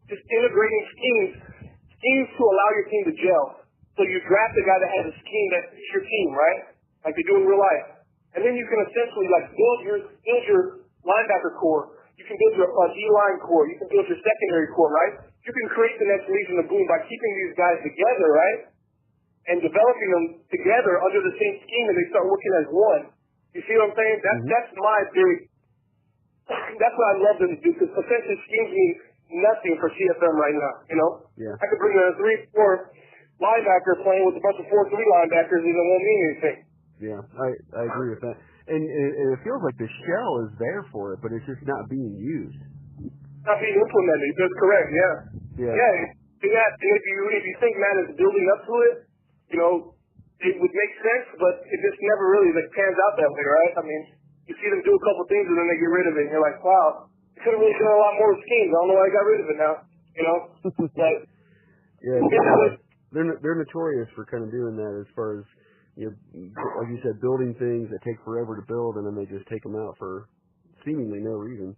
Just integrating schemes to allow your team to gel. So you draft a guy that has a scheme that fits your team, right? Like they do in real life. And then you can essentially build your linebacker core. You can build your D-line core. You can build your secondary core, right? You can create the next Legion of Boom by keeping these guys together, right? And developing them together under the same scheme, and they start working as one. You see what I'm saying? That's my theory. That's what I love them to do, because essentially schemes mean nothing for CFM right now, Yeah. I could bring a 3-4 linebacker playing with a bunch of 4-3 linebackers, and it won't mean anything. Yeah, I agree with that. And it feels like the shell is there for it, but it's just not being used. Not being implemented. That's correct. Yeah. Yeah. Yeah. And if you think Madden is building up to it, it would make sense, but it just never really pans out that way, right? I mean, you see them do a couple things and then they get rid of it, and you're like, wow, you could have really done a lot more schemes. I don't know why I got rid of it now. But yeah, they're notorious for kind of doing that as far as, like you said, building things that take forever to build, and then they just take them out for seemingly no reason.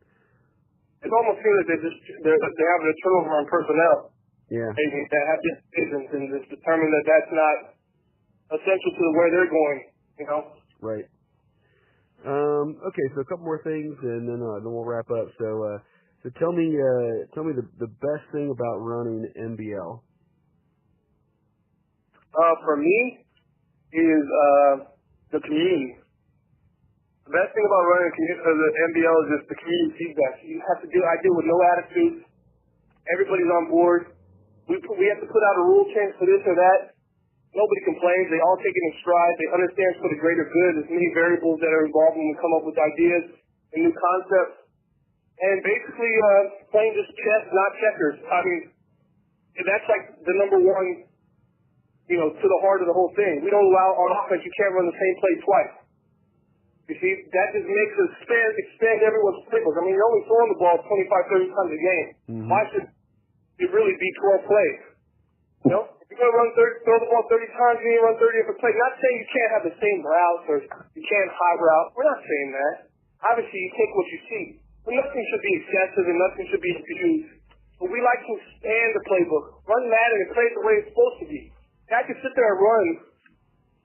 It almost feels like they're having a turnover on personnel. Yeah. That have decisions and just determine that that's not essential to where they're going. Right. Okay, so a couple more things, and then we'll wrap up. So tell me the best thing about running NBL. For me, is the community. The best thing about running the NBL is just the community feedback. I deal with no attitude. Everybody's on board. We have to put out a rule change for this or that. Nobody complains. They all take it in stride. They understand for the greater good. There's many variables that are involved when we come up with ideas and new concepts. And basically, playing just chess, not checkers. I mean, that's like the number one, to the heart of the whole thing. We don't allow, on offense, you can't run the same play twice. You see, that just makes us expand everyone's playbook. I mean, you're only throwing the ball 25, 30 times a game. Mm-hmm. Why should it really be 12 plays? If you're going to throw the ball 30 times, you need to run 30 different plays. Not saying you can't have the same routes or you can't high route. We're not saying that. Obviously, you take what you see. But nothing should be excessive and nothing should be abused. But we like to expand the playbook. Run Madden and play it the way it's supposed to be. I could sit there and run,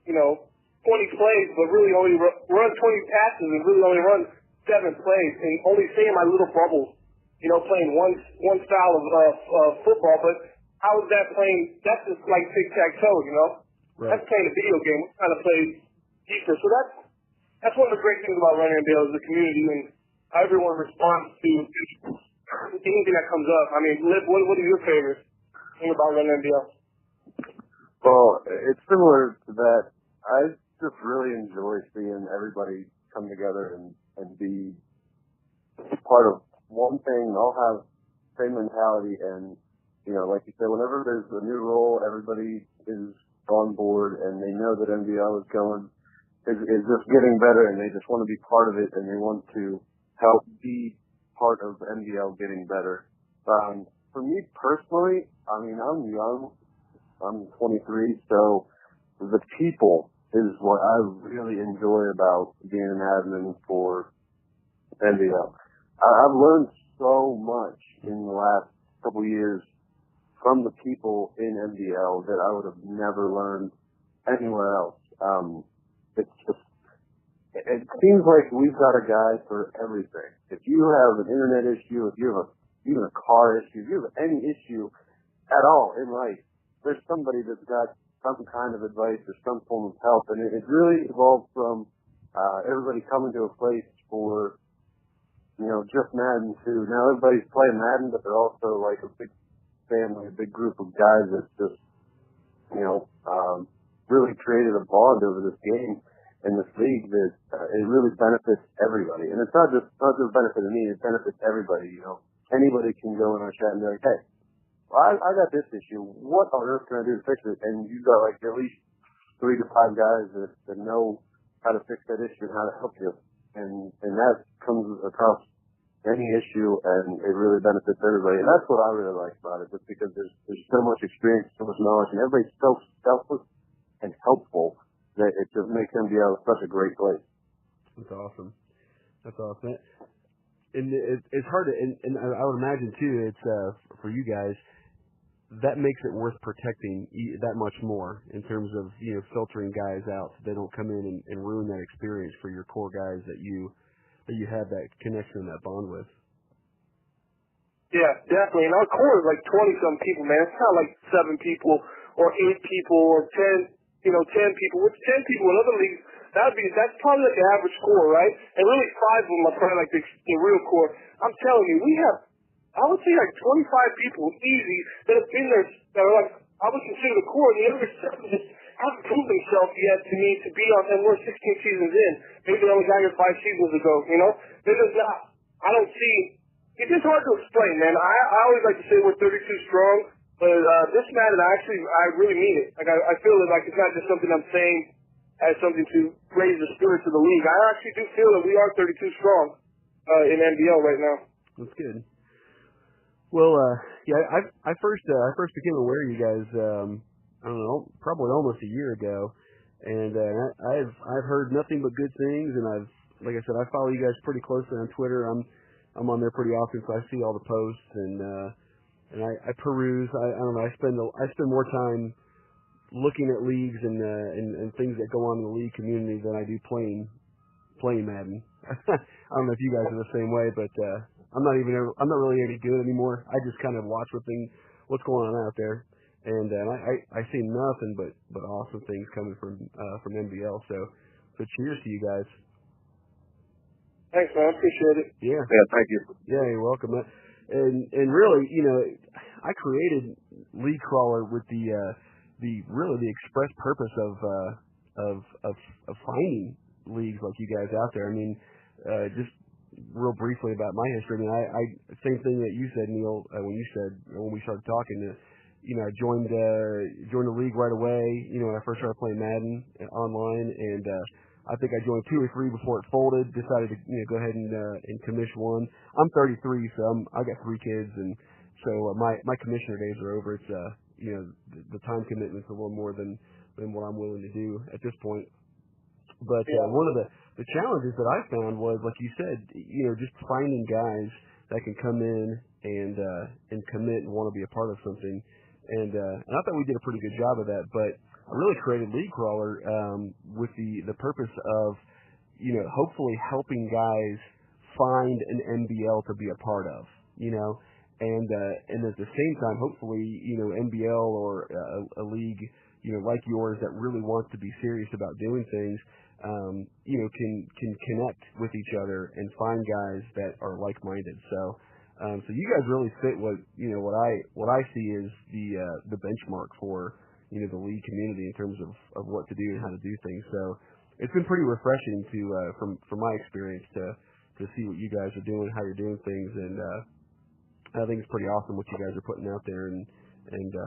20 plays, but really only run 20 passes and really only run 7 plays and only stay in my little bubble, playing one style of football. But how is that playing? That's just like tic-tac-toe, Right. That's playing a video game. We're trying to play deeper. So that's one of the great things about running NBL is the community. And everyone responds to anything that comes up. I mean, Lip, what are your favorites thing about running NBL? Well, it's similar to that. I just really enjoy seeing everybody come together and be part of one thing. All have the same mentality, and like you said, whenever there's a new role, everybody is on board, and they know that NBL is just getting better, and they just want to be part of it, and they want to help be part of NBL getting better. For me personally, I mean, I'm young. I'm 23, so the people is what I really enjoy about being an admin for NBL. I've learned so much in the last couple of years from the people in NBL that I would have never learned anywhere else. It seems like we've got a guy for everything. If you have an internet issue, if you have even a car issue, if you have any issue at all in life, there's somebody that's got some kind of advice or some form of help. And it really evolved from everybody coming to a place for, just Madden to now everybody's playing Madden, but they're also like a big family, a big group of guys that just, really created a bond over this game and this league that it really benefits everybody. And it's not just benefiting me, it benefits everybody, Anybody can go in our chat and be like, hey, well, I got this issue. What on earth can I do to fix it? And you've got like at least 3 to 5 guys that know how to fix that issue and how to help you. And that comes across any issue, and it really benefits everybody. And that's what I really like about it, just because there's so much experience, so much knowledge, and everybody's so selfless and helpful that it just makes NBL such a great place. That's awesome. And it's hard to, and I would imagine too, it's for you guys, that makes it worth protecting that much more in terms of filtering guys out so they don't come in and ruin that experience for your core guys that you have that connection and that bond with. Yeah, definitely. And our core is like 20-some people, man. It's not like 7 people or 8 people or 10 people. With 10 people in other leagues, that's probably like the average core, right? And really 5 of them are probably like the real core. I'm telling you, we have, I would say like 25 people, easy, that have been there, that are like, I would consider the core, and the other 7 just haven't proved themselves yet to me to be on, and we're 16 seasons in. Maybe they only got here 5 seasons ago, They're just not, I don't see, it's just hard to explain, man. I always like to say we're 32 strong, but this Madden, I really mean it. Like, I feel it like it's not just something I'm saying as something to raise the spirits of the league. I actually do feel that we are 32 strong in NBL right now. That's good. Well, I first became aware of you guys, I don't know, probably almost a year ago, and I've heard nothing but good things, and like I said, I follow you guys pretty closely on Twitter. I'm on there pretty often, so I see all the posts, and I peruse. I don't know. I spend more time looking at leagues and things that go on in the league community than I do playing Madden. I don't know if you guys are the same way, but I'm not really any good anymore. I just kind of watch what's going on out there, and I see nothing but awesome things coming from NBL. So cheers to you guys. Thanks, man. I appreciate it. Yeah, thank you. Yeah, you're welcome. And really, I created League Crawler with the express purpose of finding leagues like you guys out there. I mean, just real briefly about my history. I mean, I same thing that you said, Neil, when we started talking. I joined the league right away. When I first started playing Madden online, and I think I joined 2 or 3 before it folded. Decided to go ahead and commission one. I'm 33, so I got 3 kids, and so my commissioner days are over. It's the time commitment's a little more than what I'm willing to do at this point. But one of the challenges that I found was, like you said, just finding guys that can come in and commit and want to be a part of something. And I thought we did a pretty good job of that. But I really created League Crawler with the purpose of, hopefully helping guys find an NBL to be a part of, and at the same time, hopefully, NBL or a league, like yours that really wants to be serious about doing things, can connect with each other and find guys that are like-minded. So you guys really fit what I see is the benchmark for the league community in terms of what to do and how to do things. So it's been pretty refreshing to from my experience to see what you guys are doing, how you're doing things, and I think it's pretty awesome what you guys are putting out there, and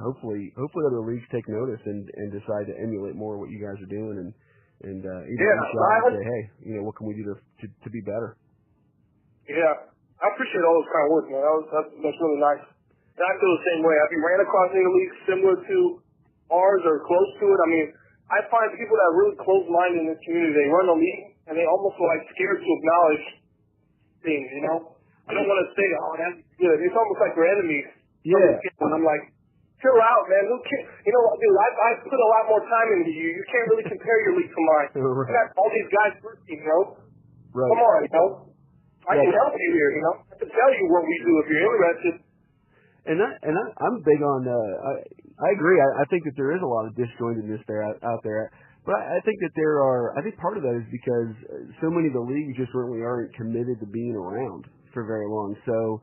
hopefully other leagues take notice and decide to emulate more of what you guys are doing, and either reach out and say, hey, what can we do to be better? Yeah, I appreciate all those kind of words, man. That's really nice. And I feel the same way. Have you ran across any leagues similar to ours or close to it? I mean, I find people that are really close-minded in this community, they run a league, and they almost are like scared to acknowledge things, I don't want to say, oh, that's good. It's almost like we're enemies. Yeah. And I'm like, chill out, man. Who cares? Dude, I put a lot more time into you. You can't really compare your league to mine. Right. You got all these guys working, Right. Come on, I can help you here, I can tell you what we do if you're interested. And I'm big on. I agree. I think that there is a lot of disjointedness out there, but I think that there are. I think part of that is because so many of the leagues just really aren't committed to being around for very long. So,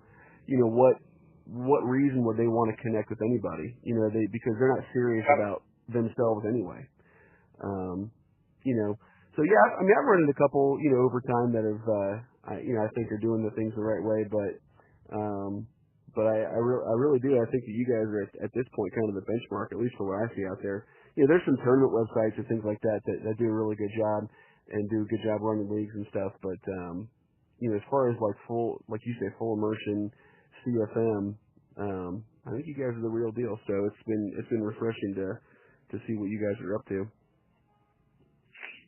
what reason would they want to connect with anybody? Because they're not serious about themselves anyway. So yeah, I mean, I've run into a couple, over time that have, I think are doing the things the right way, but I really do. I think that you guys are at this point kind of the benchmark, at least for what I see out there. There's some tournament websites and things like that do a really good job and do a good job running leagues and stuff. But as far as like you say, full immersion CFM, I think you guys are the real deal. So it's been refreshing to see what you guys are up to.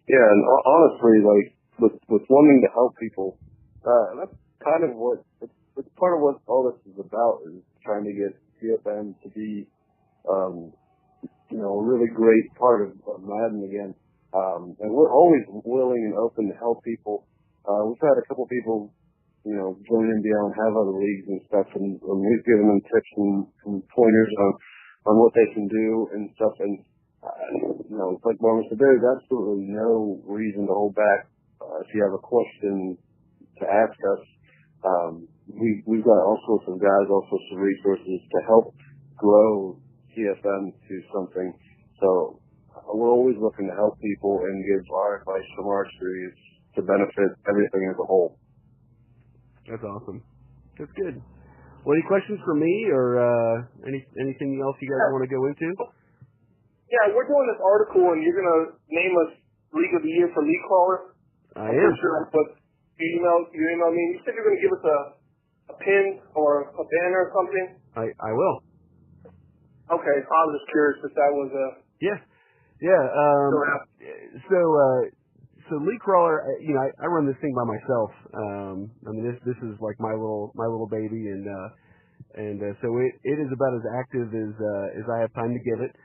Yeah, and honestly, with wanting to help people, that's kind of it's part of what all this is about, is trying to get CFM to be, a really great part of Madden again. And we're always willing and open to help people. We've had a couple people, join NBL and have other leagues and stuff, and we've given them tips and pointers on what they can do and stuff. And like Marvin said, there's absolutely no reason to hold back. If you have a question to ask us, we've got all sorts of guys, all sorts of resources to help grow CFM to something. So we're always looking to help people and give our advice from our experience to benefit everything as a whole. That's awesome. That's good. Well, any questions for me or anything else you guys want to go into? Yeah, we're doing this article, and you're going to name us League of the Year for League Crawler. I am. Sure, but you email me. You said you're going to give us a pin or a banner or something? I will. Okay, I was just curious if that was a... Yeah. So League Crawler, I run this thing by myself. I mean, this is like my little baby, and so it is about as active as I have time to give it.